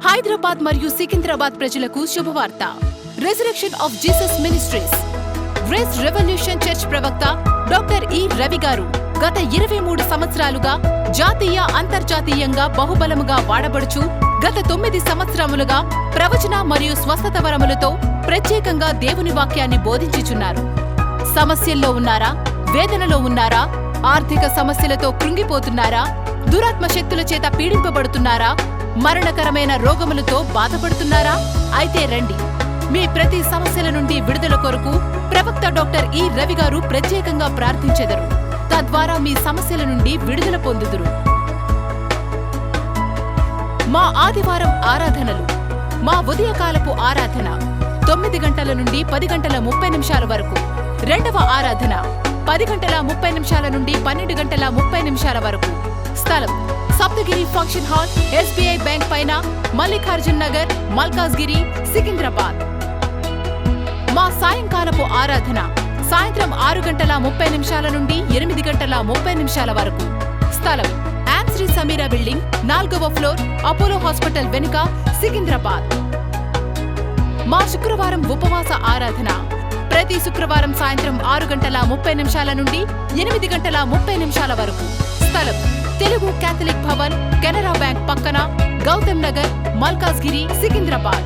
హైదరాబాద్ మరియు సికింద్రాబాద్ ప్రజలకు శుభవార్త. Resurrection of Jesus ministries grace revolution church ప్రవక్త డాక్టర్ ఈ రవి గారు గత 23 సంవత్సరాలుగా జాతీయ అంతర్జాతీయంగా బహుబలముగా వాడబడుచు గత 9 సంవత్సరములుగా ప్రవచన మరియు స్వస్థత వరములతో ప్రత్యేకంగా దేవుని వాక్యాన్ని బోధించుచున్నారు. సమస్యల్లో ఉన్నారా? వేదనలో ఉన్నారా? ఆర్థిక సమస్యలతో కృంగిపోతున్నారా? దురాత్మ శక్తుల చేత పీడింపబడుతున్నారా? మరణకరమైన రోగములతో బాధపడుతున్నారా? అయితే రండి, మీ ప్రతి సమస్యల నుండి విడుదల కొరకు ప్రవక్త డాక్టర్ ఈ రవి గారు ప్రత్యేకంగా ప్రార్థించెదరు. తద్వారా మీ సమస్యల నుండి విడుదల పొందుదురు. మా ఆదివారం ఆరాధనలు. మా ఉదయకాలపు ఆరాధన 9 గంటల నుండి 10 గంటల 30 నిమిషాల వరకు. రెండవ ఆరాధన 10 గంటల 30 నిమిషాల నుండి 12 గంటల 30 నిమిషాల వరకు. స్థలం Saptagiri function hall, SBI bank పైన, మల్లికార్జున్ నగర్, మల్కాజ్గిరి, సికింద్రాబాద్. మా సాయంకాలపు ఆరాధన సాయంత్రం 6 గంటల 30 నిమిషాల నుండి 8 గంటల 30 నిమిషాల వరకు. స్థలం శ్రీ సమీరా బిల్డింగ్, 4వ ఫ్లోర్, అపోలో హాస్పిటల్ వెనుక, సికింద్రాబాద్. మా శుక్రవారం ఉపవాస ఆరాధన ప్రతి శుక్రవారం సాయంత్రం 6 గంటల 30 నిమిషాల నుండి 8 గంటల 30 నిమిషాల వరకు. స్థలం తెలుగు కేథలిక్ భవన్, కెనరా బ్యాంక్ పక్కన, గౌతమ్ నగర్, మల్కాజ్గిరి, సికింద్రాబాద్.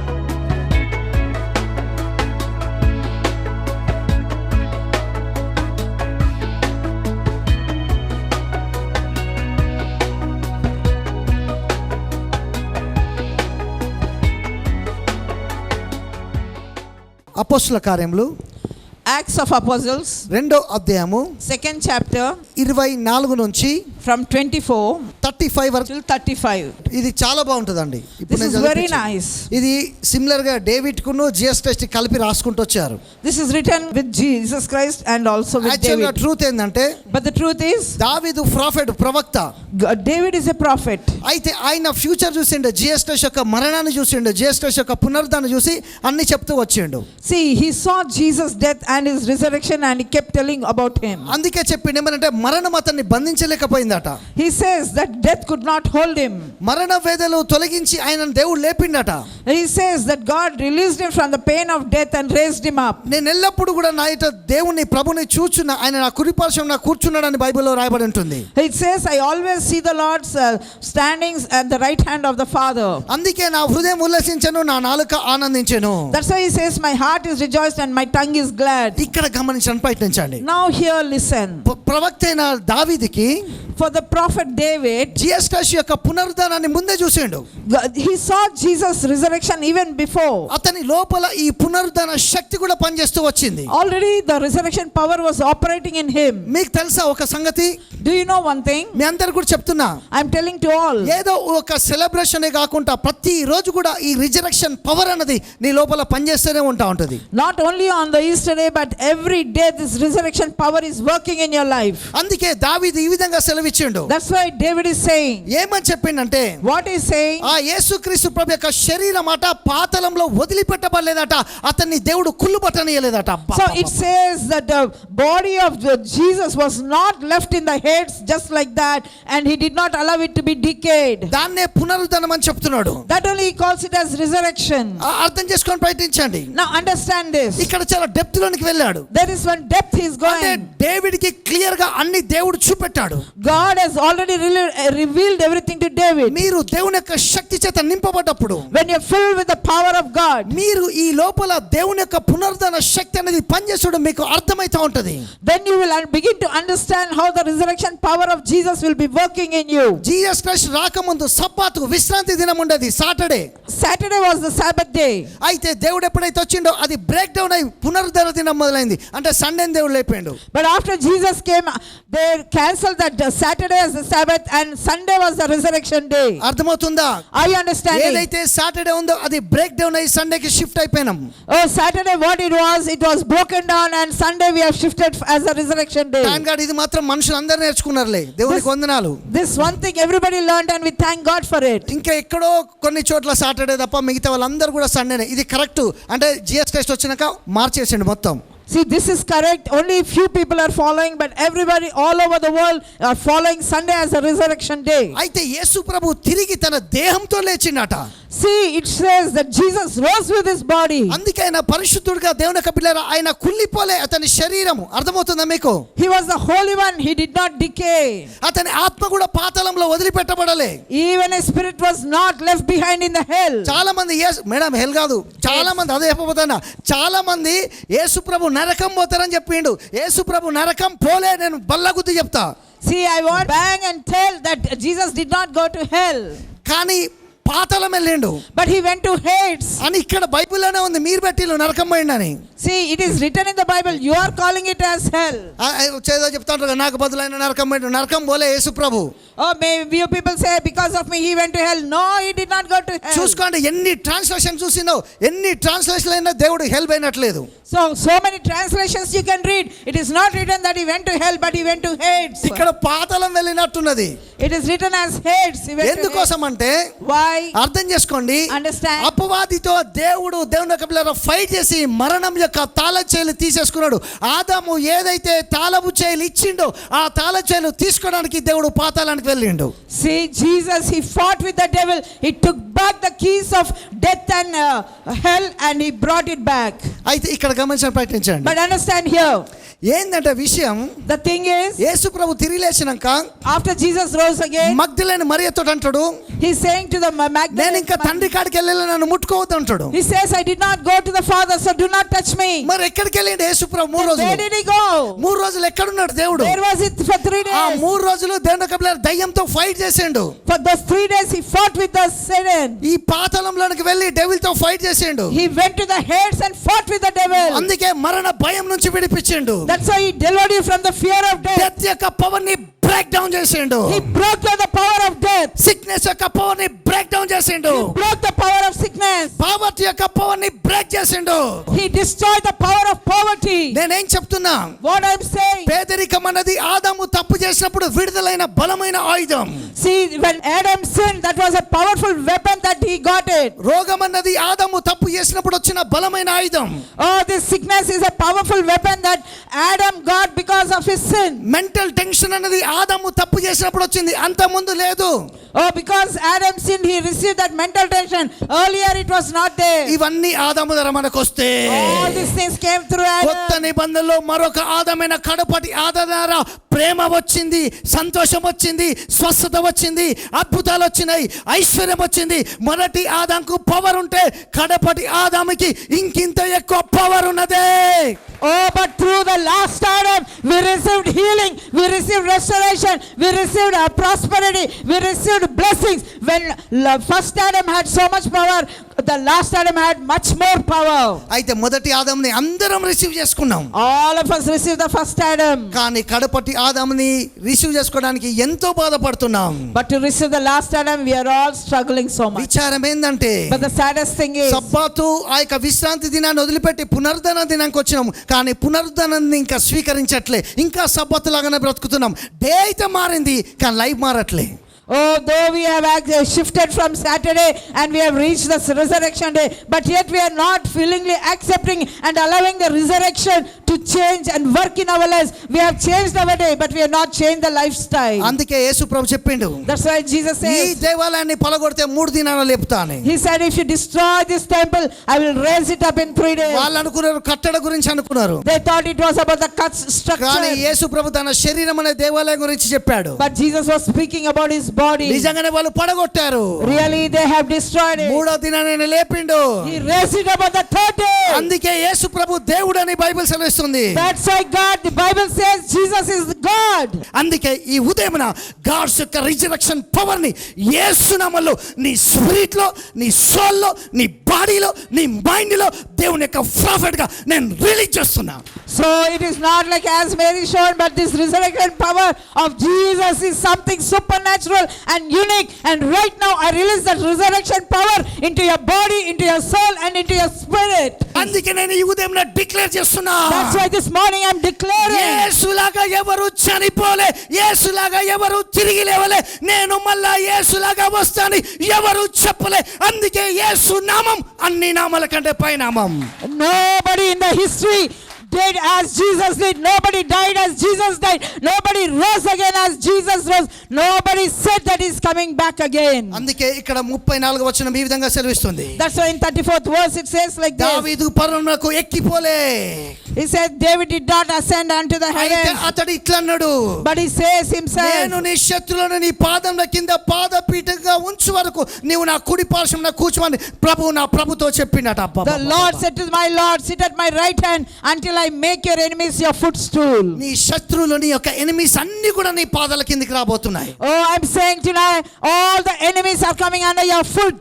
అపోస్తల కార్యములు Acts of Apostles, 2వ అధ్యాయము 2nd chapter, 24 నుంచి from 24 35 వరకు. till 35. ఇది చాలా బాగుంటుందండి. This is very nice. ఇది సిమిలర్ గా డేవిడ్ కును జిఎస్ టెస్ట్ కలిపి రాసుకుంటూ వచ్చారు. This is written with Jesus Christ and also with actual గా David. ట్రూత్ ఏంటంటే, But the truth is, దావీదు ప్రాఫెట్, ప్రవక్త. David is a prophet. అయితే ఆయన ఫ్యూచర్ చూసిండు, జిఎస్ టెస్ట్ యొక్క మరణాన్ని చూసిండు, జిఎస్ టెస్ట్ యొక్క పునరుద్ధాన్ని చూసి అన్ని చెప్తూ వచ్చిండు. See, he saw Jesus' death and his resurrection and he kept telling about him. అందుకే చెప్పిండు ఏమనంటే, మరణం అతన్ని బంధించలేకపోయిందట. He says that death could not hold him. మరణ వేదనలు తొలగించి ఆయనను దేవుడు లేపిండట. He says that God released him from the pain of death and raised him up. నేను ఎల్లప్పుడు కూడా నా ఇట దేవుని ప్రభుని చూచున్న, ఆయన నా కుడిపార్శ్వం నా కూర్చున్నాడని బైబిల్లో రాయబడి ఉంటుంది. It says, I always see the Lord's standings at the right hand of the Father. అందుకే నా హృదయం ఉల్లసించెను, నా నాలుక ఆనందించెను. That's why he says, my heart is rejoiced and my tongue is glad. ఇక్కడ గమనించండి, ప్రయత్నించండి. Now here listen. ప్రవక్త అయిన దావీదుకి, For the prophet David, జిఎస్టస్ యొక్క పునరుద్ధానాన్ని ముందే చూసిండు. he saw Jesus' resurrection even before. అతని లోపల ఈ పునరుద్ధాన శక్తి కూడా పనిచేస్తూ వచ్చింది. Already the resurrection power was operating in him. మీకు తెలుసా ఒక సంగతి? Do you know one thing? మీ అందరు కూడా చెప్తున్నా, I'm telling to all. ఏదో ఒక సెలబ్రేషన్ కాకుండా ప్రతి రోజు కూడా ఈ రిజరెక్షన్ పవర్ అన్నది నీ లోపల పనిచేస్తూనే ఉంటా ఉంటది. Not only on the Easter day but every day this resurrection power is working in your life. అందుకే దావీదు ఈ విధంగా సెలవిచ్చిండు. That's why David is saying. ఏమని చెప్పిండంటే, What is saying? ఆ యేసుక్రీస్తు ప్రభు యొక్క శరీరం అట పాతాళంలో వదిలిపెట్టబడలేదట, అతన్ని దేవుడు కుళ్ళుబట్టనియలేదట. So it says that the body of Jesus was not left in the heads just like that and he did not allow it to be decayed. దాన్నే పునరుద్ధరణం అని చెప్తున్నాడు. That only he calls it as resurrection. అర్థం చేసుకొని ప్రయత్నించండి. Now understand this. ఇక్కడ చాలా depth లోనికి వెళ్ళాడు. There is one depth he is అంటే going. డేవిడ్ కి క్లియర్ గా అన్ని దేవుడు చూపెట్టాడు. God has already revealed everything to David. మీరు దేవుని యొక్క శక్తి చేత నింపబడ్డప్పుడు, When you are filled with the power of God, మీరు ఈ లోపల దేవుని యొక్క పునరుద్ధరణ శక్తి అనేది పనిచేసడం మీకు అర్థమైతా ఉంటది. then you will begin to understand how the resurrection power of Jesus will be working in you. Jesus Christ రాకముందు సబ్బాతు విశ్రాంతి దినం ఉండేది, Saturday. Saturday was the Sabbath day. అయితే దేవుడు ఎప్పుడైతే వచ్చిండో అది బ్రేక్ డౌన్ అయి పునరుద్ధరణ దినం మొదలైంది. అంటే సండే దేవుడు లేపిండు. But after Jesus came, they cancelled that Saturday as the Sabbath and Sunday was the resurrection day. అర్థమవుతుందా? Are you understanding? ఏదైతే సాటర్డే ఉందో అది బ్రేక్ డౌన్ అయి సండేకి షిఫ్ట్ అయిపోయినాం. Oh, Saturday what it was broken down and Sunday we have shifted as a resurrection day. Thank God, ఇది మాత్రం మనుషులు అందరూ నేర్చుకున్నారులే. దేవునికి వందనాలు. This one thing everybody learned and we thank God for it. ఇంకా ఎక్కడో కొన్ని చోట్ల సాటర్డే తప్ప మిగతా వాళ్ళందరూ కూడా సండేనే. ఇది కరెక్ట్. అంటే జిఎస్ టెస్ట్ వచ్చినాక మార్చేసిండు మొత్తం. See, this is correct. Only few people are following, but everybody all over the world are following Sunday as a resurrection day. అయితే యేసు ప్రభు తిరిగి తన దేహంతో లేచిండట. See, it says that Jesus rose with his body. అందుకే ఆయన పరిశుద్ధుడుగా దేవుని యొక్క బిడ్డలారా, ఆయన కుళ్ళిపోలే. అతని శరీరము అర్థమవుతుందా మీకు? He was the Holy One. He did not decay. అతని ఆత్మ కూడా పాతాళంలో వదిలిపెట్టబడలే. Even his spirit was not left behind in the hell. చాలా మంది మేడం హెల్ కాదు, చాలా మంది అదే చెప్పబోతున్నా. చాలా మంది యేసు ప్రభు నరకం పోతారని చెప్పిండు. యేసు ప్రభు నరకం పోలే, నేను బల్లగుద్ది చెప్తా. See, I want to bang and tell that Jesus did not go to hell. కానీ పాతాళం వెళ్ళిండు. But he went to Hades. అని ఇక్కడ బైబిల్లోనే ఉంది, మీరు పెట్టిల్లు నరకం పోయిండని. See, it is written in the Bible. You are calling it as hell. చేదో చెప్తాంటారు, నాకు బదులైన నరకం పోయిండు. నరకం పోలే యేసు ప్రభు. Oh, maybe you people say because of me he went to hell. No, he did not go to hell. చూసుకోండి, ఎన్ని translation చూసినావు, ఎన్ని translation అయినా దేవుడు హెల్ పోయినట్లేదు. So many translations you can read. It is not written that he went to hell, but he went to Hades. ఇక్కడ పాతాళం వెళ్ళినట్టున్నది. It is written as Hades. He went to ఎందుకోసం అంటే, why? అర్థం చేసుకోండి, Understand. అపవాదితో దేవుని యొక్క పిల్లలు ఫైట్ చేసి మరణం యొక్క తాళచేలు తీసేసుకున్నాడు. ఆదాము ఏదైతే తాళపు చేలు ఇచ్చిండో ఆ తాళచేలు తీసుకోవడానికి దేవుడు పాతాళానికి వెళ్ళిండు. See, Jesus, he fought with the devil. He took back the keys of death and hell and he brought it back. అయితే ఇక్కడ గమనించ ప్రయత్నించండి. But understand here, ఏందంటే విషయం, the thing is, యేసు ప్రభు తిరిగి లేచినాక after Jesus rose again, మగ్దలేని మరియతో అంటాడు, he's saying to the నేను Magdalene, ఇంకా తండ్రి కాడికి వెళ్ళలే, నన్ను ముట్టుకోవద్దు అంటాడు. he says, I did not go to the Father, so do not touch me. మరి ఎక్కడికి వెళ్ళిండు యేసు ప్రభు? 3 రోజులు. Where did he go? 3 రోజులు ఎక్కడున్నాడు దేవుడు? Where was it for 3 ఆ days? 3 రోజులు దేవుని యొక్క పిల్లలు దయ్యంతో ఫైట్ చేసిండు. For those 3 days he fought with the Satan. ఈ పాతాళంలోనికి వెళ్ళి డెవిల్ తో ఫైట్ చేసిండు. He went to the Hades and fought with the devil. అందుకే మరణ భయం నుంచి విడిపించిండు. That's why he delivered you from the fear of death. Death యొక్క power ని బ్రేక్ డౌన్ చేసిండు. He broke down the power of death. Sickness యొక్క power ని break down చేసిండు. He broke the power of sickness. Poverty యొక్క power ని break చేసిండు. He destroyed the power of poverty. నేనేం చెప్తున్నా, What I'm saying, పేదరికం అన్నది ఆదాము తప్పు చేసినప్పుడు విడుదలైన బలమైన ఆయుధం. see, when Adam sinned, that was a powerful weapon that he got it. రోగం అన్నది ఆదాము తప్పు చేసినప్పుడు వచ్చిన బలమైన ఆయుధం. Oh, this sickness is a powerful weapon that Adam got because of his sin. Mental tension అన్నది ఆదాము తప్పు చేసినప్పుడు వచ్చింది, అంత ముందు లేదు. Oh, because Adam sinned, he received that mental tension. Earlier it was not there. ఇవన్నీ ఆదాము ద్వారా మనకు వస్తే, All these things came through కొత్త Adam. నిబంధనలో మరొక ఆదామైన కడపటి ఆదా ద్వారా ప్రేమ వచ్చింది, సంతోషం వచ్చింది, స్వస్థత వచ్చింది, అద్భుతాలు వచ్చినాయి, ఐశ్వర్యం వచ్చింది. మొదటి ఆదాంకు పవర్ ఉంటే కడపటి ఆదాముకి ఇంకింత ఎక్కువ పవర్ ఉన్నదే. Oh, but through the last Adam, we received healing, we received restoration, we received prosperity, we received blessings. When first Adam had so much power, the last Adam had much more power. అయితే మొదటి ఆదాముని అందరం receive చేసుకున్నాం. All of us received the first Adam. కానీ కడపటి ఆదాముని receive చేసుకోవడానికి ఎంతో బాధపడుతున్నాం. But to receive the last Adam, we are all struggling so much. విచారం ఏందంటే, But the saddest thing is, సబ్బాతు ఆ యొక్క విశ్రాంతి దినాన్ని వదిలిపెట్టి పునరుద్ధరణ దినానికి వచ్చినాం. కానీ పునరుద్ధరణని ఇంకా స్వీకరించట్లే, ఇంకా సబ్బతు లాగానే బ్రతుకుతున్నాం. డే అయితే మారింది కానీ life మారట్లే. oh, though we have shifted from Saturday and we have reached the resurrection day, but yet we are not willingly accepting and allowing the resurrection to change and work in our lives. We have changed our day, but we have not changed the lifestyle. అందుకే యేసు ప్రభు చెప్పిండు, That's why Jesus ఈ says, దేవాలయాన్ని పలగొడితే 3 దినాలు లేపుతాను. he said, if you destroy this temple, I will raise it up in 3 days. వాళ్ళు అనుకున్నారు కట్టడ గురించి అనుకున్నారు, They thought it was about the cut కానీ structure, యేసు ప్రభు తన శరీరం అనే దేవాలయం గురించి చెప్పాడు. but Jesus was speaking about his body. నిజంగానే వాళ్ళు పడగొట్టారు. Really, they have destroyed it. 3వ దినాన్ని లేపిండు. He raised it up on the 3rd day. అందుకే యేసు ప్రభు దేవుడు అని బైబిల్ సెలవిస్తుంది. That's why God, the Bible says Jesus is God. అందుకే ఈ ఉదయమున గాడ్స్ యొక్క రిజరెక్షన్ పవర్ ని యేసు నామములో నీ స్పిరిట్ లో, నీ సోల్ లో, నీ బాడీలో, నీ మైండ్ లో దేవుని యొక్క ప్రాఫిట్ గా నేను రిలీజ్ చేస్తున్నా. So it is not like as Mary showed, but this resurrection power of Jesus is something supernatural and unique. And right now I release that resurrection power into your body, into your soul and into your spirit. అందుకే నేను ఈ ఉదయం declare చేస్తున్నా, That's why this morning I'm declaring, యేసులాగా ఎవరు చనిపోలే, యేసులాగా ఎవరు తిరిగి లేవలే, నేను మళ్ళా యేసులాగా వస్తాను ఎవరు చెప్పలే. అందుకే యేసు నామం అన్ని నామాల కంటే పై నామం. nobody in the history did as Jesus did. Nobody died as Jesus died. Nobody rose again as Jesus rose. Nobody said that he's coming back again. అందుకే ఇక్కడ 34వ వచనం ఈ విధంగా సెలవిస్తుంది. That's why in 34th verse it says like this. దావీదు పరమునకు ఎక్కిపోలే. He said David did not ascend unto the అయితే heavens. అతడు ఇట్లా అన్నాడు, But he says himself, నేను నీ శత్రువులను నీ పాదముల కింద పాదపీఠంగా ఉంచు వరకు నీవు నా కుడి పార్శ్వమున కూర్చోమని ప్రభువు నా ప్రభుతో చెప్పిండట. the Lord said to my Lord, sit at my right hand until I make your enemies your footstool. నీ శత్రువులు నీ యొక్క ఎనిమీస్ అన్ని కూడా నీ పాదాల కిందికి రాబోతున్నాయి. Oh, I'm saying tonight, all the enemies are coming under your foot.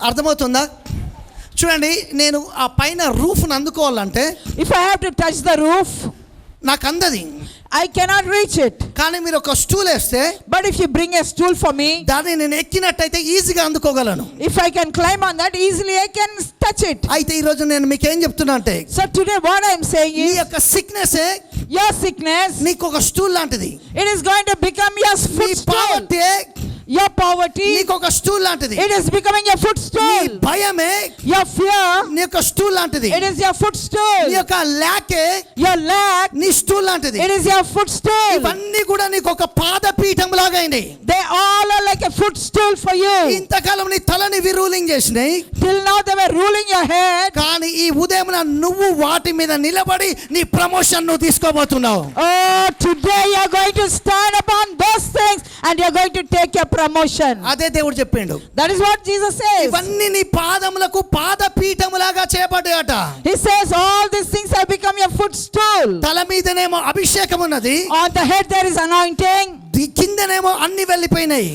అర్థమవుతుందా? చూడండి, నేను ఆ పైన రూఫ్ను అందుకోవాలంటే If I have to touch the roof, నాకు అందది, I cannot reach it. కానీ మీరు ఒక స్టూల్ వేస్తే But if you bring a stool for me, దాన్ని నేను ఎక్కినట్టయితే ఈజీగా అందుకోగలను. if I can climb on that easily, I can touch it. అయితే ఈ రోజు నేను మీకు ఏం చెప్తున్నా అంటే, So today what I'm saying నీ is, యొక్క సిక్నెస్ your sickness, నీకు ఒక స్టూల్ లాంటిది. it is going to become your నీ footstool. పావర్టీ Your poverty, నీకు ఒక స్టూల్ లాంటిది. it is becoming your నీ footstool. భయమే Your fear, నీ యొక్క స్టూల్ లాంటిది. it is your footstool. నీ యొక్క లాకే Your lack, నీ స్టూల్ లాంటిది. it is your footstool. ఇవన్నీ కూడా నీకు ఒక పాదపీఠం లాగా అయినాయి. They all are like a footstool for you. ఇంతకాలం నీ తలని విరూలింగ్ చేసినాయి, Till now they were ruling your head. కానీ ఈ ఉదయం నువ్వు వాటి మీద నిలబడి నీ ప్రమోషన్ నువ్వు తీసుకోబోతున్నావు. Oh, today you are going to stand upon those things and you are going to take your promotion. అదే దేవుడు చెప్పిండు. That is what Jesus says. ఇవన్నీ నీ పాదములకు పాదపీఠములాగా చేయబడ్డాయట. He says all these things have become your footstool. తల మీదనేమో అభిషేకం ఉన్నది, On the head there is anointing. కిందనేమో అన్ని వెళ్ళిపోయినాయి.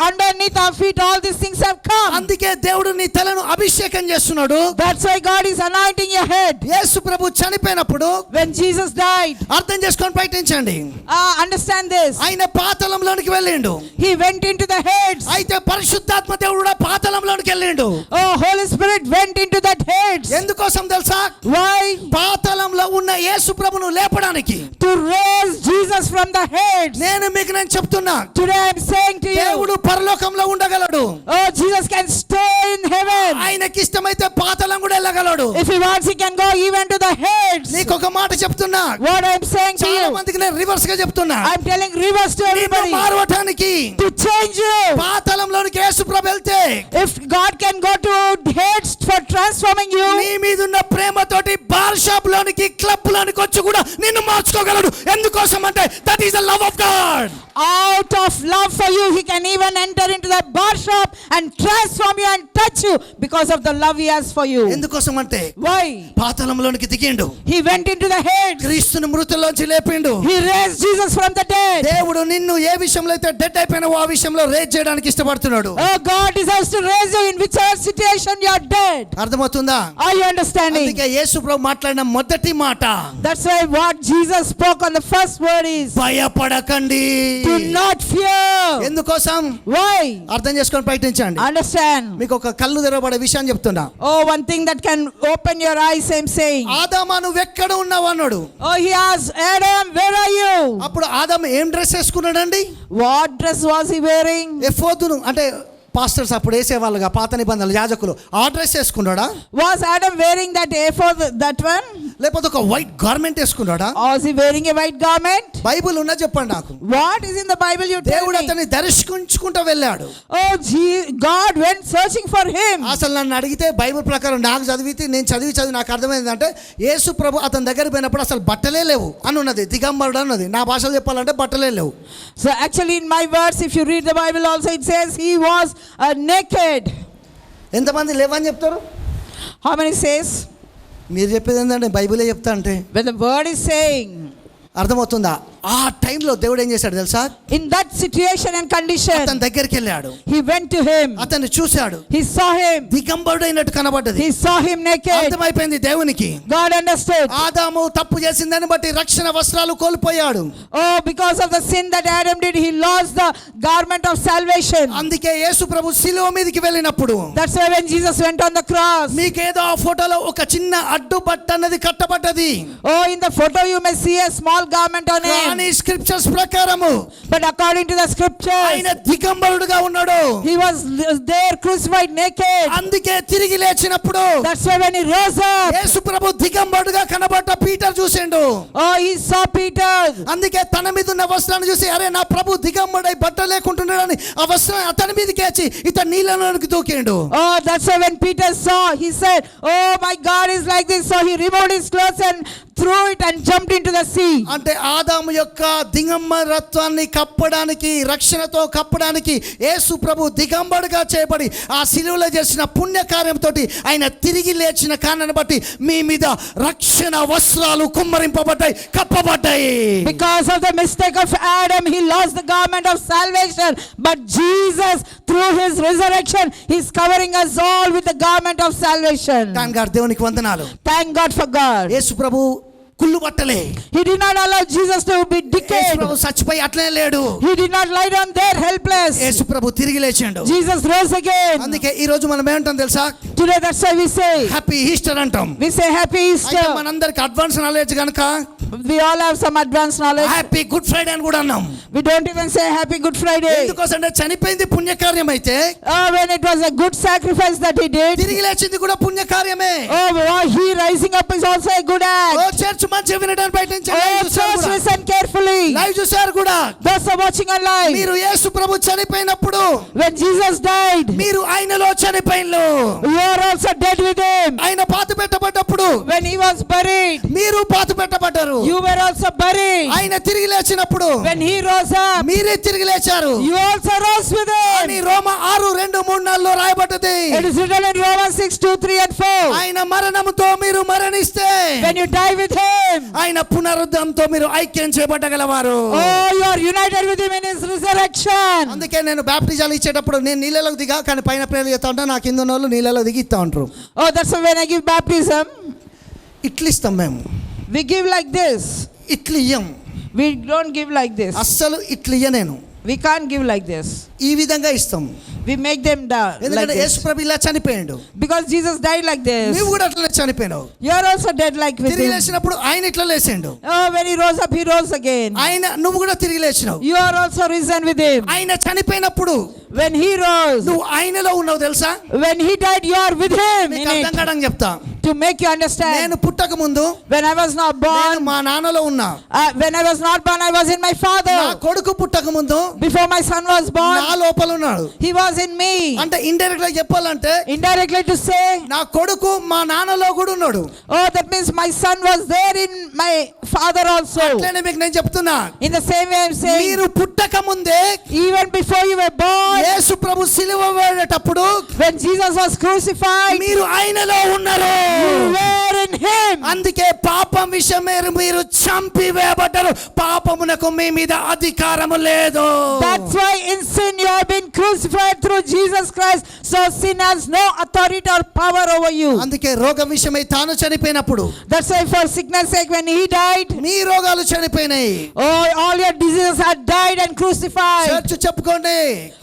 Underneath our feet all these things have come. అందుకే దేవుడు నీ తలను అభిషేకం చేస్తున్నాడు. That's why God is anointing your head. యేసు ప్రభు చనిపోయినప్పుడు When Jesus died, అర్థం చేసుకొని ప్రయత్నించండి, understand this. ఆయన పాతాళంలోనికి వెళ్ళిండు. He went into the heads. అయితే పరిశుద్ధాత్మ దేవుడు కూడా పాతాళంలోనికి వెళ్ళిండు. Oh, Holy Spirit went into that heads. ఎందుకోసం తెలుసా? Why? పాతాళంలో ఉన్న యేసు ప్రభును లేపడానికి. To raise Jesus from the heads. నేను చెప్తున్నా, Today I am saying to you, దేవుడు పరలోకంలో ఉండగలడు. oh, Jesus can stay in heaven. ఆయనకి ఇష్టమైతే పాతాళం కూడా వెళ్ళగలడు. If he wants, he can go even to the heads. నీకు ఒక మాట చెప్తున్నా, What I am saying to చాలా you, మందికి నేను రివర్స్ గా చెప్తున్నా, I am telling reverse to నిన్ను everybody. మారవటానికి To change you. పాతాళంలోనికి యేసు ప్రభు వెళ్తే, If God can go to heads for transforming you, నీ మీద ఉన్న ప్రేమతోటి బార్ షాప్ లోనికి క్లబ్ లోనికి వచ్చి కూడా నిన్ను మార్చుకోగలడు. ఎందుకోసం అంటే that is the love of God. out of love for you, he can even enter into that bar shop and transform you and touch you because of the love he has for you. ఎందుకోసం అంటే Why? పాతాళంలోనికి దిగిండు, He went into the heads. క్రీస్తును మృతుల్లోంచి లేపిండు. He raised Jesus from the dead. దేవుడు నిన్ను ఏ విషయంలో అయితే dead అయిపోయినావో ఆ విషయంలో raise చేయడానికి ఇష్టపడుతున్నాడు. Oh, God desires to raise you in whichever situation you are dead. అర్థమవుతుందా? Are you understanding? అందుకే యేసు ప్రభు మాట్లాడిన మొదటి మాట, That's why what Jesus spoke on the first word is, భయపడకండి. do not fear. ఎందుకోసం? Why? అర్థం చేసుకొని ప్రయత్నించండి. Understand. మీకు ఒక కళ్ళు తెరవబడే విషయాన్ని చెప్తున్నా. Oh, one thing that can open your eyes, I'm saying. ఆదామా నువ్వెక్కడ ఉన్నావు అన్నాడు. Oh, he asked Adam, where are you? అప్పుడు ఆదాము ఏం డ్రెస్ వేసుకున్నాడండి? What dress was he wearing? ఎఫోదును అంటే పాస్టర్స్ అప్పుడు వేసేవాళ్ళుగా పాత నిబంధనలు యాజకులు ఆ డ్రెస్ వేసుకున్నాడా? Was Adam wearing that ephod, that one? లేకపోతే ఒక వైట్ గార్మెంట్ వేసుకున్నాడా? Or was he wearing a white garment? Bible ఉన్నా చెప్పండి నాకు. What is in the Bible, you tell దేవుడు me? అతన్ని దర్శించుకుంటూ వెళ్ళాడు. Oh, God went searching for him. అసలు నన్ను అడిగితే బైబిల్ ప్రకారం నాకు నేను చదివి నాకు అర్థమైంది అంటే యేసు ప్రభు అతని దగ్గర పోయినప్పుడు అసలు బట్టలే లేవు అని ఉన్నది, దిగంబరుడు అన్నది. నా భాషలో చెప్పాలంటే బట్టలే లేవు. So actually in my words, if you read the Bible also, it says he was naked. ఎంతమంది లేవని చెప్తారు? How many says? మీరు చెప్పేది ఏంటంటే బైబిలే చెప్తా అంటే When the word is saying, అర్థమవుతుందా? ఆ టైంలో దేవుడు ఏం చేశాడు తెలుసా? in that situation and condition, అతని దగ్గరికి వెళ్ళాడు, he went to him, అతన్ని చూశాడు, he saw him, దిగంబరుడైనట్టు కనబడ్డది. he saw him naked. అర్థమైపోయింది దేవునికి. God understood. ఆదాము తప్పు చేసిందని బట్టి రక్షణ వస్త్రాలు కోల్పోయాడు. Oh, because of the sin that Adam did, he lost the garment of salvation. అందుకే యేసు ప్రభు సిలువ మీదకి వెళ్ళినప్పుడు, That's why when Jesus went on the cross, మీకేదో ఆ ఫోటోలో ఒక చిన్న అడ్డు బట్ట అన్నది కట్టబడ్డది. oh, in the photo you may see a small garment on him. కానీ స్క్రిప్చర్స్ ప్రకారము But according to the scriptures, ఆయన దిగంబరుడుగా ఉన్నాడు. he was there crucified naked. అందుకే తిరిగి లేచినప్పుడు That's why when he rose up, Yesu ప్రభు దిగంబరుడుగా కనబడ్డ పీటర్ చూసిండు. oh, he saw Peter. అందుకే తన మీద ఉన్న వస్త్రాన్ని చూసి అరే నా ప్రభు దిగంబరుడై బట్ట లేకుంటున్నాడని ఆ వస్త్రం అతని మీదకి వేచి ఇతను నీళ్ళలోనికి దూకిండు. Oh, that's why when Peter saw, he said, oh, my God is like this. So he removed his clothes and threw it and jumped into the sea. అంటే ఆదాము యొక్క దిగంబరత్వాన్ని కప్పడానికి, రక్షణతో కప్పడానికి యేసు ప్రభు దిగంబరుడుగా చేయబడి ఆ శిలువలో చేసిన పుణ్యకార్యంతో ఆయన తిరిగి లేచిన కారణాన్ని బట్టి మీ మీద రక్షణ వస్త్రాలు కుమ్మరింపబడ్డాయి, కప్పబడ్డాయి. Because of the mistake of Adam, he lost the garment of salvation. But Jesus, through his resurrection, he's covering us all with the garment of salvation. Thank God, దేవునికి వందనాలు. Thank God for God. యేసు ప్రభు కుళ్ళు పట్టలే. He did not allow Jesus to be Yesu decayed. ప్రభు చచ్చిపోయి అట్లనే లేడు. He did not lie down there helpless. యేసు ప్రభు తిరిగి లేచాడు. Jesus rose again. అందుకే ఈ రోజు మనం ఏమంటాం తెలుసా? Today that's why we say, happy Easter అంటాం. we say happy అయితే Easter. మనందరికి అడ్వాన్స్ నాలెడ్జ్ కనుక We all have some advanced knowledge. Happy good Friday అని కూడా అన్నాం. We don't even say happy Good Friday. ఎందుకోసంటే చనిపోయింది పుణ్యకార్యం అయితే Oh, when it was a good sacrifice that he did. తిరిగి లేచింది కూడా పుణ్యకార్యమే. Oh, he rising up is also a good oh act. Church మంచి వినడానికి బయట నుంచి Oh, church, listen carefully. Live చూసారు కూడా. Those are watching online. మీరు యేసు ప్రభు చనిపోయినప్పుడు When Jesus died, మీరు ఆయనలో చనిపోయినలు. you are also dead with him. ఆయన పాతి పెట్టబడ్డప్పుడు When he was buried, మీరు పాతి పెట్టబడ్డారు. you were also buried. ఆయన తిరిగి లేచినప్పుడు When he rose up, మీరే తిరిగి లేచారు you also rose with అని him. Roma 6:2-3-4 రాయబడ్డది. It is written in Romans 6:2-3-4. ఆయన మరణముతో మీరు మరణిస్తే When you die with him, ఆయన పునరుద్ధరణతో మీరు ఐక్యం చేయబడగలవారు. oh, you are united with him in his resurrection. అందుకే నేను బాప్టిజాలు ఇచ్చేటప్పుడు నేను నీళ్ళలోకి దిగా కానీ పైన ప్రేయర్ చేస్తా ఉంటా, నా కింద ఉన్న వాళ్ళు నీళ్ళలో దిగి ఇస్తా ఉంటారు. Oh, that's why when I give baptism, ఇట్లు ఇస్తాం మేము. we give like this. ఇట్లు ఇయ్యం. We don't give like this. అస్సలు ఇట్లు ఇయ్య నేను. We can't give like this. ఈ విధంగా ఇస్తాం. We make them down like ఎందుకంటే యేసు this. ప్రభు ఇలా చనిపోయాడు. Because Jesus died like this. నువ్వు కూడా అట్లనే చనిపోయావు. You are also dead like with తిరిగి him. లేచినప్పుడు ఆయన ఇట్లా లేచిండు. Oh, when he rose up, he rose again. ఆయన నువ్వు కూడా తిరిగి లేచినావు. You are also risen with him. ఆయన చనిపోయినప్పుడు When he rose, నువ్వు ఆయనలో ఉన్నావు తెలుసా? when he died, you are with him మీకు in అర్థం it. కావడానికి చెప్తా. To make you understand, నేను పుట్టక ముందు when I was not నేను born, మా నాన్నలో ఉన్నా. when I was not born, I was in my నా father. కొడుకు పుట్టక ముందు Before my son was నా born, లోపల ఉన్నాడు. he was in me. అంటే ఇండైరెక్ట్ గా చెప్పాలంటే Indirectly to say, నా కొడుకు మా నాన్నలో కూడా ఉన్నాడు. oh, that means my son was there in my father also. అట్లనే మీకు నేను చెప్తున్నా, In the same way I'm saying, మీరు పుట్టక ముందే even before you were born, యేసు ప్రభు సిలువ వేడేటప్పుడు when Jesus was crucified, మీరు ఆయనలో ఉన్నారు. you were in him. అందుకే పాపం విషయమే మీరు చంపివేయబడ్డారు. పాపమునకు మీ మీద అధికారము లేదు. That's why in sin you have been crucified through Jesus Christ. So sin has no authority or power over you. అందుకే రోగం విషయమై తాను చనిపోయినప్పుడు That's why for sickness sake when he died, మీ రోగాలు చనిపోయినాయి. oh, all your diseases had died and crucified. Church చెప్పుకోండి,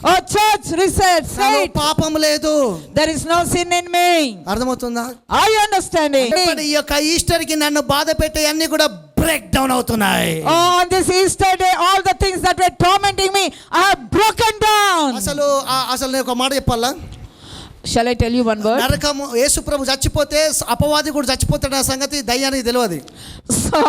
Oh, church, reset, say నాలో it. పాపం లేదు. There is no sin in me. అర్థమవుతుందా? Are you understanding? చెప్పండి, ఈ యొక్క Easter కి నన్ను బాధ పెట్టే అన్ని కూడా బ్రేక్ డౌన్ అవుతున్నాయి. Oh, on this Easter day, all the things that were tormenting me are broken down. అసలు నేను ఒక మాట చెప్పాలా? Shall I tell you one word? నరకము యేసు ప్రభు చచ్చిపోతే అపవాది కూడా చచ్చిపోతాడు అనే సంగతి దయ్యానికి తెలియదు. So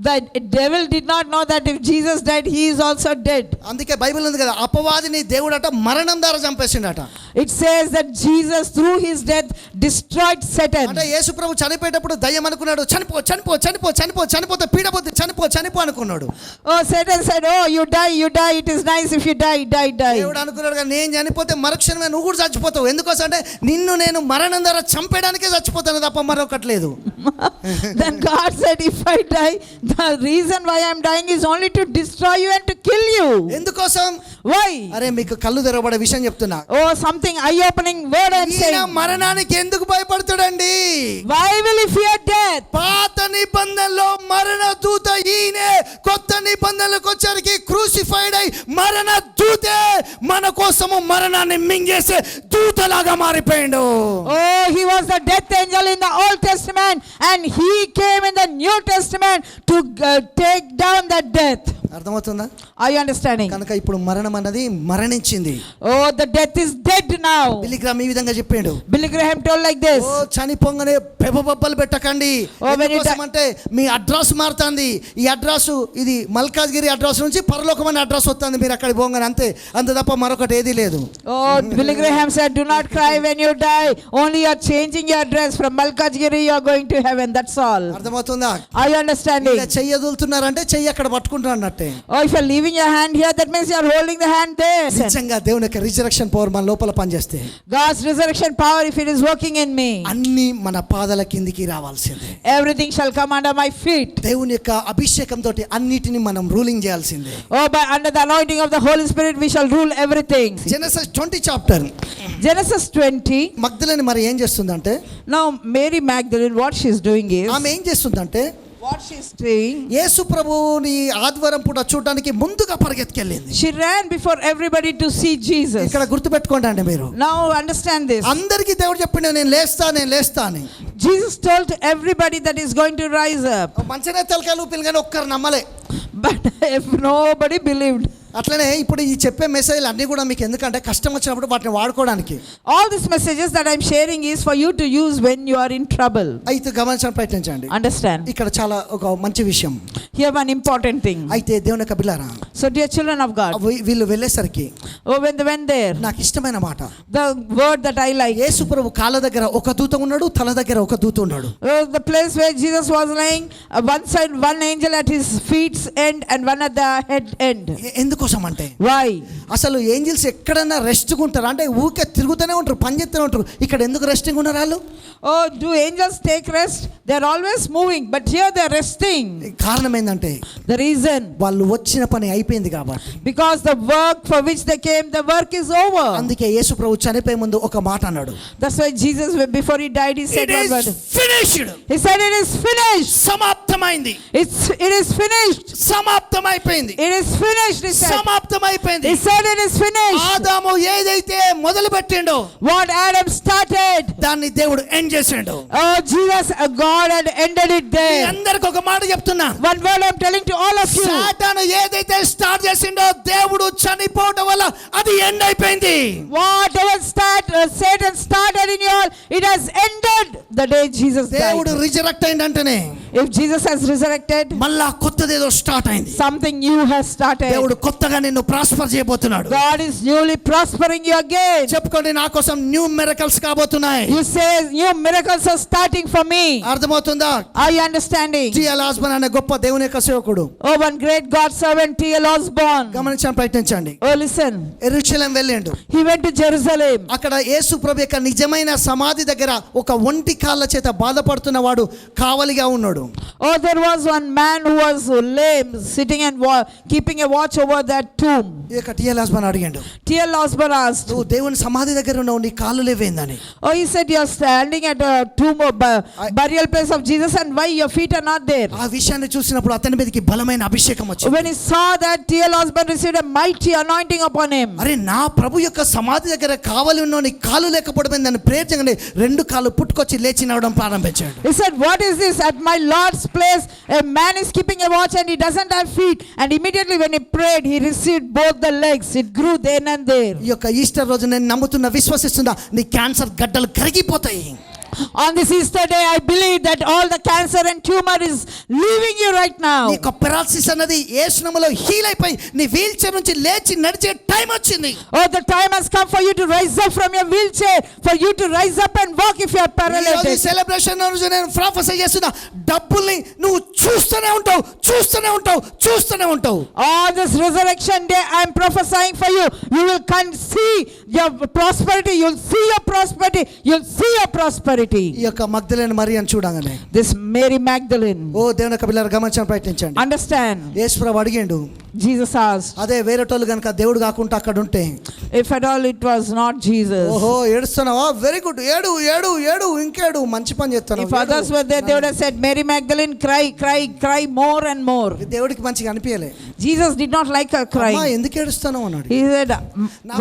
the devil did not know that if Jesus died, he is also dead. అందుకే బైబిల్ ఉంది కదా, అపవాదిని దేవుడట మరణం ద్వారా చంపేసిండట. It says that Jesus through his death destroyed Satan. అంటే యేసు ప్రభు చనిపోయేటప్పుడు దయ్యం అనుకున్నాడు, చనిపో చనిపో చనిపో చనిపో చనిపోతే పీడపోతే చనిపో చనిపో అనుకున్నాడు. Oh, Satan said, oh, you die, it is nice if you die. దేవుడు అనుకున్నాడు కానీ నేను చనిపోతే మరుక్షణమే నువ్వు కూడా చచ్చిపోతావు. ఎందుకోసం అంటే నిన్ను నేను మరణం ద్వారా చంపేయడానికే చచ్చిపోతాను తప్ప మరొకటి లేదు. Then God said, if I die, the reason why I am dying is only to destroy you and to kill you. ఎందుకోసం? Why? అరే మీకు కళ్ళు తెరవబడే విషయం చెప్తున్నా. Oh, something eye-opening word I am ఈయన saying. మరణానికి ఎందుకు భయపడతాడండి? Why will he fear death? పాత నిబంధనలో మరణ దూత ఈయనే. కొత్త నిబంధనలకు వచ్చరికి క్రూసిఫైడ్ అయి మరణ దూతే మన కోసము మరణాన్ని మింగేసే దూతలాగా మారిపోయాడు. Oh, he was the death angel in the Old Testament and he came in the New Testament to take down that death. అర్థమవుతుందా? Are you understanding? కనుక ఇప్పుడు మరణం అన్నది మరణించింది. Oh, the death is dead now. బిలిగ్రామ్ ఈ విధంగా చెప్పాడు. Billy Graham told like this. ఓ చనిపోగానే పెబబబ్బలు పెట్టకండి. ఎందుకోసమంటే మీ అడ్రస్ మారుతుంది. ఈ అడ్రస్ ఇది మల్కాజ్గిరి అడ్రస్ నుంచి పరలోకం అనే అడ్రస్ వస్తుంది. మీరు అక్కడికి పోగానే అంతే, అంత తప్ప మరొకటి ఏది లేదు. Oh, Billy Graham said, do not cry when you die. Only you are changing your address from Malkajgiri, you are going to heaven. That's all. అర్థమవుతుందా? Are you understanding? ఇలా చెయ్యి వదులుతున్నారంటే చెయ్యి అక్కడ పట్టుకుంటున్నారు అన్నట్టే. Oh, if you are leaving your hand here, that means you are holding the hand there. నిజంగా దేవుని యొక్క రిజరెక్షన్ పవర్ మన లోపల పనిచేస్తే, God's resurrection power, if it is working in me, అన్ని మన పాదాల కిందికి రావాల్సిందే. everything shall come under my feet. దేవుని యొక్క అభిషేకం తోటి అన్నిటిని మనం రూలింగ్ చేయాల్సిందే. Oh, by under the anointing of the Holy Spirit, we shall rule everything. Genesis 20 chapter. Genesis 20. మగ్దలేని మరి ఏం చేస్తుందంటే, Now, Mary Magdalene, what she is doing is, ఆమె ఏం చేస్తుందంటే, what she is doing, యేసు ప్రభువుని ఆదివారం పూట చూడడానికి ముందుగా పరిగెత్తుకెళ్ళింది. she ran before everybody to see Jesus. ఇక్కడ గుర్తుపెట్టుకోండి అండి మీరు. Now, understand this. అందరికీ దేవుడు చెప్పిండు నేను లేస్తా అని. Jesus told to everybody that is going to rise up. మంచనే తలకాయలు పిల్లగానే ఒక్కరు నమ్మలే. But if nobody believed. అట్లనే ఇప్పుడు ఈ చెప్పే మెసేజ్లు అన్నీ కూడా మీకు ఎందుకంటే కష్టం వచ్చినప్పుడు వాటిని వాడుకోవడానికి. All these messages that I'm sharing is for you to use when you are in trouble. అయితే గమనించడానికి ప్రయత్నించండి. Understand? ఇక్కడ చాలా ఒక మంచి విషయం. Here one important thing. అయితే దేవుని యొక్క బిడ్డలారా, So dear children of God, వీళ్ళు వెళ్ళేసరికి oh, when they went there, నాకు ఇష్టమైన మాట, the word that I like, యేసు ప్రభు కాళ్ళ దగ్గర ఒక దూత ఉన్నాడు, తల దగ్గర ఒక దూత ఉన్నాడు. the place where Jesus was lying, one side one angel at his feet's end and one at the head end. ఎందుకోసం అంటే, Why? అసలు ఏంజిల్స్ ఎక్కడన్నా రెస్ట్గా ఉంటారు అంటే ఊరికే తిరుగుతూనే ఉంటారు, పని చేస్తూనే ఉంటారు. ఇక్కడ ఎందుకు రెస్టింగ్ ఉన్నారు వాళ్ళు? Oh, do angels take rest? They are always moving, but here they are resting. కారణం ఏంటంటే, The reason, వాళ్ళు వచ్చిన పని అయిపోయింది కాబట్టి. because the work for which they came, the work is over. అందుకే యేసు ప్రభు చనిపోయే ముందు ఒక మాట అన్నాడు. That's why Jesus, before he died, he said It one is word. finished. He said, it is finished. సమాప్తమైంది. It is finished. సమాప్తమైపోయింది. It is finished, he said. సమాప్తమైపోయింది. He said it is finished. ఆదాము ఏదైతే మొదలు పెట్టిండో What Adam started, దాన్ని దేవుడు end చేసిండు. oh Jesus, God had ended it me there. అందరికి ఒక మాట చెప్తున్నా, One word I'm telling to all of you. సాతాను ఏదైతే స్టార్ట్ చేసిండో దేవుడు చనిపోవడం వల్ల అది ఎండ్ అయిపోయింది. Whatever Satan started in you all, it has ended the day Jesus దేవుడు died. రిజరెక్ట్ అయిందంటేనే, If Jesus has resurrected, మళ్ళా కొత్తదేదో స్టార్ట్ అయింది. something new has started. దేవుడు కొత్తగా నిన్ను ప్రాస్పర్ చేయబోతున్నాడు. God is newly prospering you again. చెప్పుకోండి, నా కోసం న్యూ మిరకల్స్ కాబోతున్నాయి. You say new miracles are starting for me. అర్థమవుతుందా? Are you understanding? టి.ఎల్. ఆస్బర్న్ అనే గొప్ప దేవుని యొక్క సేవకుడు, Oh, one great God servant, T.L. Osborne. గమనించడానికి ప్రయత్నించండి. Oh, listen. యెరూషలేం వెళ్ళిండు. He went to Jerusalem. అక్కడ యేసు ప్రభు యొక్క నిజమైన సమాధి దగ్గర ఒక ఒంటి కాళ్ళ చేత బాధపడుతున్న వాడు కావలిగా ఉన్నాడు. Oh, there was one man who was lame, sitting and keeping a watch over that tomb. ఇక టి.ఎల్. ఆస్బర్న్ అడిగాడు, T.L. Osborne asked, నువ్వు దేవుని సమాధి దగ్గర ఉన్నావు, నీ కాళ్ళు లేవేందని. oh, he said, you are standing at a tomb or burial place of Jesus, and why your feet are not there? ఆ విషయాన్ని చూసినప్పుడు అతని మీదకి బలమైన అభిషేకం వచ్చింది. When he saw that, T.L. Osborne received a mighty anointing upon him. అరే, నా ప్రభు యొక్క సమాధి దగ్గర కావలి ఉన్నోని కాళ్ళు లేకపోవడం ప్రేర్చగానే రెండు కాళ్ళు పుట్టుకొచ్చి లేచి నడవడం ప్రారంభించాడు. He said, what is this? At my Lord's place, a man is keeping a watch and he doesn't have feet. And immediately when he prayed, he received both the legs. It grew then and there. ఈ యొక్క Easter రోజు నేను నమ్ముతున్నా, విశ్వసిస్తున్నా, నీ cancer గడ్డలు కరిగిపోతాయి. On this Easter day, I believe that all the cancer and tumor is leaving you right now. నీకు paralysis అన్నది యేసు నామములో హీల్ అయిపోయి నీ వీల్ చైర్ నుంచి లేచి నడిచే టైం వచ్చింది. Oh, the time has come for you to rise up from your wheelchair, for you to rise up and walk if you are ఈ paralytic. సెలబ్రేషన్ రోజు నేను ప్రొఫెసర్ చేస్తున్నా, డబ్బుల్ని నువ్వు చూస్తూనే ఉంటావు. On this resurrection day, I am prophesying for you. You will see your prosperity. You'll see your prosperity. You'll see your prosperity. ఈ యొక్క మగ్దలేని మరియను చూడగానే, This Mary Magdalene. ఓ దేవుని యొక్క పిల్లలు గమనించడానికి ప్రయత్నించండి. Understand? యేసు ప్రభు అడిగిండు, Jesus asked, అదే వేరేటోళ్ళు కనుక దేవుడు కాకుండా అక్కడ ఉంటే, if at all it was not Jesus. ఓహో ఏడుస్తున్నావా, వెరీ గుడ్, ఏడు ఇంకేడు, మంచి పని చేస్తున్నావు. If others were there, they would have said, Mary Magdalene, cry more and more. దేవుడికి మంచిగా అనిపించలే. Jesus did not like her అమ్మా crying. ఎందుకు ఏడుస్తున్నావు అన్నాడు. He said,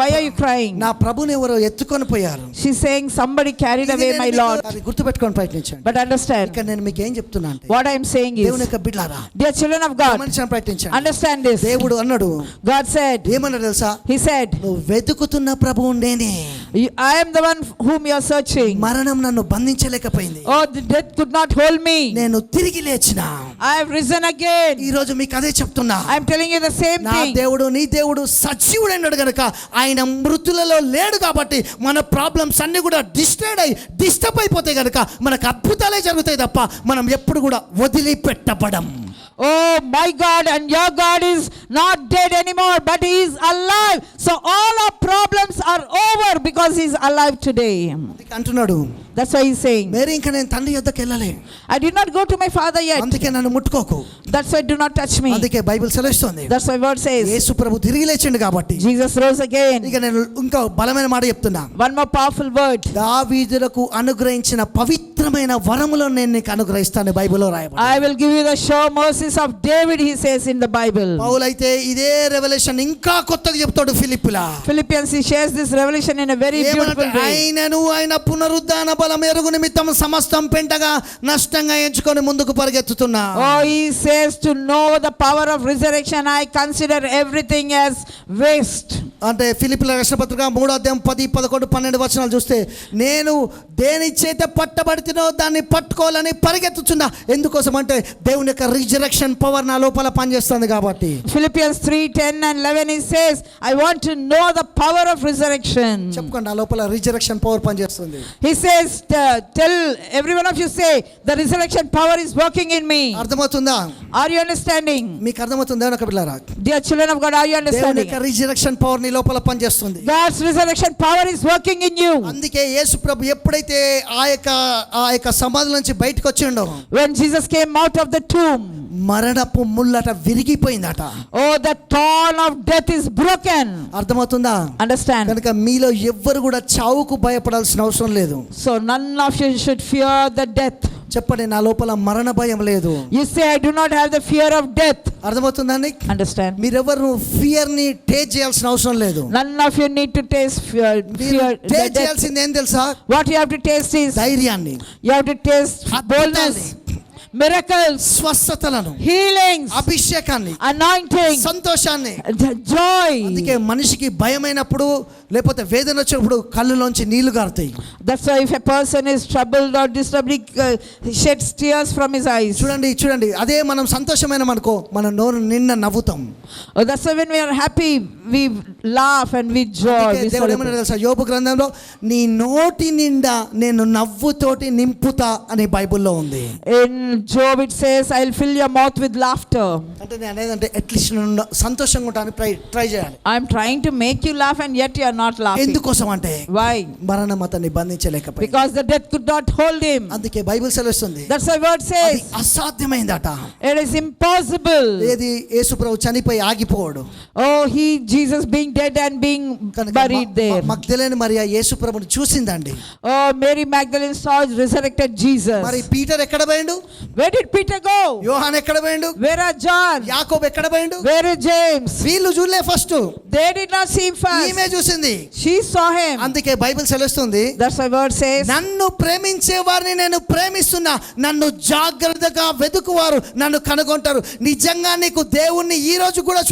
why are you crying? నా ప్రభుని ఎవరో ఎత్తుకొని పోయారు. She's saying, somebody carried away my Lord. about. అది గుర్తుపెట్టుకొని ప్రయత్నించండి. But understand ఇక్కడ నేను మీకు ఏం చెప్తున్నా అంటే what I am saying is, దేవుని యొక్క బిడ్డలారా, dear children of God, గమనించండి, ప్రయత్నించండి. understand this. దేవుడు అన్నాడు, God said, ఏమన్నాడు తెలుసా? He said, నువ్వు వెతుకుతున్న ప్రభువు నేనే. I am the one whom you are searching. మరణం నన్ను బంధించలేకపోయింది. Oh, the death could not hold me. నేను తిరిగి లేచిన. I have risen again. ఈ రోజు మీకు అదే చెప్తున్నా. I am telling you the same నా thing. దేవుడు నీ దేవుడు సజీవుడైనాడు గనుక ఆయన మృతులలో లేడు కాబట్టి మన ప్రాబ్లమ్స్ అన్ని కూడా డిస్టర్బ్ అయిపోతాయి గనుక మనకు అద్భుతాలే జరుగుతాయి తప్ప మనం ఎప్పుడు కూడా వదిలిపెట్టబడం. Oh, my God and your God is not dead anymore, but He is alive. So all our problems are over because He is alive today. అంటున్నాడు. That's why He's saying, Mary ఇంకా నేను తండ్రి యొద్దకు వెళ్ళలే. I did not go to my Father yet. అందుకే నన్ను ముట్టుకోకు. That's why do not touch me. అందుకే బైబిల్ సెలవిస్తుంది. That's why word says, యేసు ప్రభు తిరిగి లేచిండు కాబట్టి Jesus rose again. ఇక నేను ఇంకా బలమైన మాట చెప్తున్నా. One more powerful word. దావీదులకు అనుగ్రహించిన పవిత్రమైన వరములను నేను నీకు అనుగ్రహిస్తాను బైబిల్లో రాయబడింది. I will give you the sure mercies of David, he says in the Bible. పౌలైతే ఇదే రెవల్యూషన్ ఇంకా కొత్తగా చెప్తాడు ఫిలిప్పులా. Philippians, he shares this revelation in a very beautiful way. ఆయనను ఆయన పునరుద్ధాన బలం ఎరుగు నిమిత్తం సమస్తం పెంటగా నష్టంగా ఎంచుకొని ముందుకు పరిగెత్తుతున్నా. Oh, he says to know the power of resurrection, I consider everything as waste. అంటే ఫిలిప్పుల రాసిన పత్రిక 3 10 11 12 వచనాలు చూస్తే నేను దేని చేత పట్టబడితేనో దాన్ని పట్టుకోవాలని పరిగెత్తుతున్నా. ఎందుకోసం అంటే దేవుని యొక్క రిజరెక్షన్ పవర్ నా లోపల పనిచేస్తుంది కాబట్టి. Philippians 3:10 and 11, he says, I want to know the power of resurrection. చెప్పుకోండి, నా లోపల రిజరెక్షన్ పవర్ పనిచేస్తుంది. He says, tell every one of you, say the resurrection power is working in me. అర్థమవుతుందా? Are you understanding? మీకు అర్థమవుతుందా? దేవుని బిడ్డలారా, Dear children of God, are you దేవుని understanding? యొక్క రిజరెక్షన్ పవర్ నీ లోపల పనిచేస్తుంది. God's resurrection power is working in you. అందుకే యేసు ప్రభు ఎప్పుడైతే ఆ యొక్క సమాధి నుంచి బయటకు వచ్చిండో, When Jesus came out of the tomb, మరణపు ముళ్ళట విరిగిపోయిందట. oh, the thorn of death is broken. అర్థమవుతుందా? Understand? కనుక మీలో ఎవ్వరు కూడా చావుకు భయపడాల్సిన అవసరం లేదు. So none of you should fear the death. చెప్పండి, నా లోపల మరణ భయం లేదు. You say, I do not have the fear of death. అర్థమవుతుందా? Understand? మీరెవరు ఫియర్ ని టేస్ట్ చేయాల్సిన అవసరం లేదు. None of you need to taste fear the taste death. చేయాల్సింది ఏం తెలుసా? What you have to taste is, ధైర్యాన్ని, you have to taste boldness, miracles, స్వస్థతలను, healings, అభిషేకాన్ని, anointing, సంతోషాన్ని. joy. అందుకే మనిషికి భయమైనప్పుడు లేకపోతే వేదన వచ్చినప్పుడు కళ్ళులోంచి నీళ్లు గారుతాయి. That's why if a person is troubled or disturbed, he sheds tears from his eyes. చూడండి, అదే మనం సంతోషమైన అనుకో మన నోరు నిన్న నవ్వుతాం. Oh, that's why when we are happy, we laugh and we joy. We దేవుడు ఏమన్నా celebrate. తెలుసా? యోబు గ్రంథంలో నీ నోటి నిండా నేను నవ్వుతోటి నింపుతా అని బైబిల్లో ఉంది. In Job it says, I'll fill your mouth with laughter. అంటే నేను అనేదంటే అట్లీస్ట్ సంతోషంగా ఉంటాను ట్రై చేయాలి. I'm trying to make you laugh and yet you are not laughing. ఎందుకోసం అంటే Why? మరణం అతన్ని బంధించలేకపోయింది. Because the death could not hold him. అందుకే బైబిల్ సెలవిస్తుంది That's why word says, అసాధ్యమైందట. it is impossible. ఏది యేసుప్రభు చనిపోయి ఆగిపోయాడు. Oh, Jesus being dead and being buried there. మగ్దలేని Mariya యేసుప్రభుని చూసిందండి. Oh, Mary Magdalene saw resurrected Jesus. మరి పీటర్ ఎక్కడ పోయిండు? Where did Peter go? యోహాన్ ఎక్కడ పోయిండు? Where are John? యాకోబు ఎక్కడ పోయిండు? Where is James? వీళ్ళు చూడలే first. They did not see him first. ఈమె చూసింది. She saw him. అందుకే బైబిల్ సెలవిస్తుంది, That's why word says, నన్ను ప్రేమించే వారిని నేను ప్రేమిస్తున్నా, నన్ను జాగ్రత్తగా వెతుకువారు నన్ను కనుగొంటారు. నిజంగా నీకు దేవుణ్ణి ఈ రోజు కూడా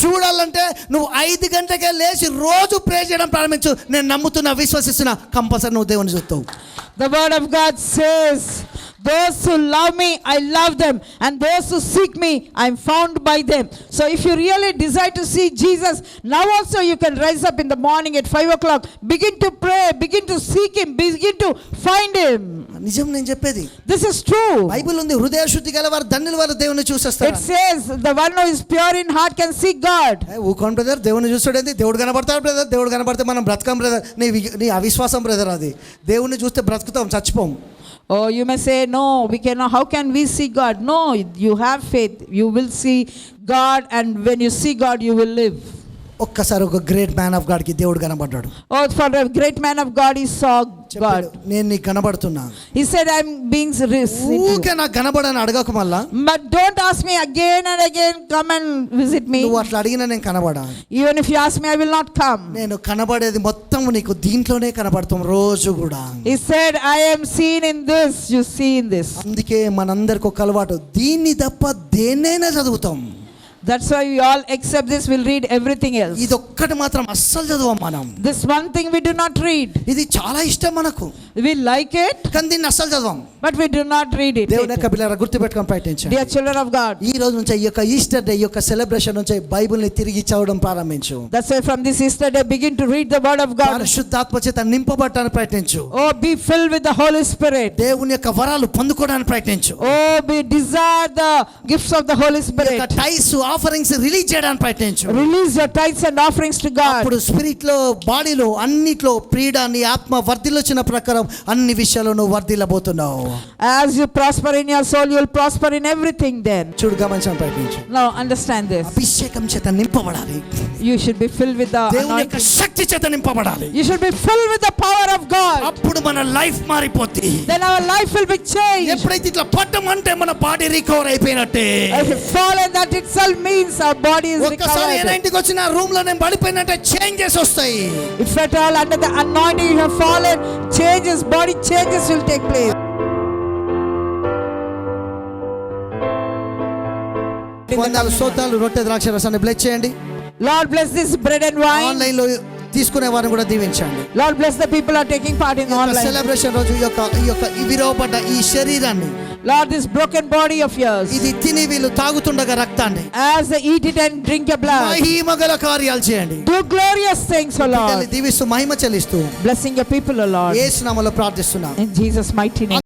చూడాలంటే నువ్వు 5 గంటలకే లేచి రోజు ప్రే చేయడం ప్రారంభించు. నేను నమ్ముతున్నా, విశ్వసిస్తున్నా, కంపల్సరీ నువ్వు దేవుని చూస్తావు. the word of God says, those who love me, I love them, and those who seek me, I am found by them. So if you really desire to see Jesus, now also you can rise up in the morning at 5 o'clock, begin to pray, begin to seek him, begin to find him. నిజం నేను చెప్పేది. This is true. Bible ఉంది, హృదయ శుద్ధి గల వారు ధన్యులు వారు దేవుని చూసేస్తారు. It says the one who is pure in heart can see God. ఊకోండి బ్రదర్, దేవుని చూస్తాడేంది? దేవుడు కనబడతాడు బ్రదర్, దేవుడు కనబడితే మనం బ్రతకం బ్రదర్. నీ అవిశ్వాసం బ్రదర్ అది. దేవుని చూస్తే బ్రతుకుతాం, చచ్చిపోం. Oh, you may say, no, we cannot. How can we see God? No, you have faith. You will see God, and when you see God, you will live. ఒక్కసారి ఒక గ్రేట్ మ్యాన్ ఆఫ్ గాడ్ కి దేవుడు కనబడ్డాడు. Oh, for a great man of God, he saw చెప్పాడు, God. నేను నీకు కనబడుతున్నా. He said, I'm being received. ఊకే నాకు కనబడని అడగక మళ్ళా. But don't ask me again and again, come and visit me. నువ్వు అట్లా అడిగినా నేను కనబడా. Even if you ask me, I will not come. నేను కనబడేది మొత్తం నీకు దీంట్లోనే కనబడతాం రోజు కూడా. He said, I am seen in this, you see in this. అందుకే మనందరికి ఒక అలవాటు, దీన్ని తప్ప దేన్నైనా చదువుతాం. That's why we all accept this, will read everything else. ఇది ఒక్కటి మాత్రం అస్సలు చదవం మనం. This one thing we do not read. ఇది చాలా ఇష్టం మనకు, We like it, కానీ దీన్ని అస్సలు చదవం. but we do not read it. దేవుని యొక్క పిల్లల గుర్తుపెట్టుకొని ప్రయత్నించండి. Dear children of God, ఈ రోజు నుంచి ఈ యొక్క ఈస్టర్ డే, ఈ యొక్క సెలబ్రేషన్ నుంచి బైబిల్ని తిరిగి చదవడం ప్రారంభించు. that's why from this Easter day, begin to read the word of God. పరిశుద్ధాత్మ చేత నింపబడటానికి ప్రయత్నించు. Oh, be filled with the Holy Spirit. దేవుని యొక్క వరాలు పొందుకోవడానికి ప్రయత్నించు. Oh, be desire the gifts of the Holy Spirit. Tithes offerings release చేయడానికి ప్రయత్నించు. Release your tithes and offerings to God. అప్పుడు స్పిరిట్ లో, బాడీలో, అన్నిట్లో ప్రీడ నీ ఆత్మ వర్ధిల్లుచిన ప్రకారం అన్ని విషయాల్లో నువ్వు వర్ధిల్లబోతున్నావు. As you prosper in your soul, you will prosper in everything then. చూడు, గమనించడం ప్రయత్నించు. Now understand this. అభిషేకం చేత నింపబడాలి. You should be filled with the దేవుని యొక్క anointing. శక్తి చేత నింపబడాలి. You should be filled with the power of God. అప్పుడు మన లైఫ్ మారిపోద్ది. Then our life will be changed. ఎప్పుడైతే ఇట్లా పట్టమంటే మన బాడీ రికవర్ అయిపోయినట్టే. If you fall, and that itself means our body is ఒక్కసారి recovered. ఇంటికి వచ్చిన రూమ్ లో నేను పడిపోయినట్టే చేంజెస్ వస్తాయి. If at all under the anointing you have fallen, changes, body changes will take place. వందల స్తోత్రాలు. రొట్టె ద్రాక్ష రసాన్ని బ్లెస్ చేయండి. Lord, bless this bread and wine. Online లో తీసుకునే వారిని కూడా దీవించండి. Lord, bless the people who are taking part in online. Celebration రోజు ఈ యొక్క విరవబడ్డ ఈ శరీరాన్ని, Lord, this broken body of yours, ఇది తిని వీళ్ళు తాగుతుండగా రక్తాన్ని, as they eat it and drink your blood, మహిమగల కార్యాలు చేయండి. do glorious things, O బిడ్డల్ని Lord. దీవిస్తూ మహిమ చెల్లిస్తూ Blessing your people, O Lord. యేసు నామములో ప్రార్థిస్తున్నాను. In Jesus' mighty name.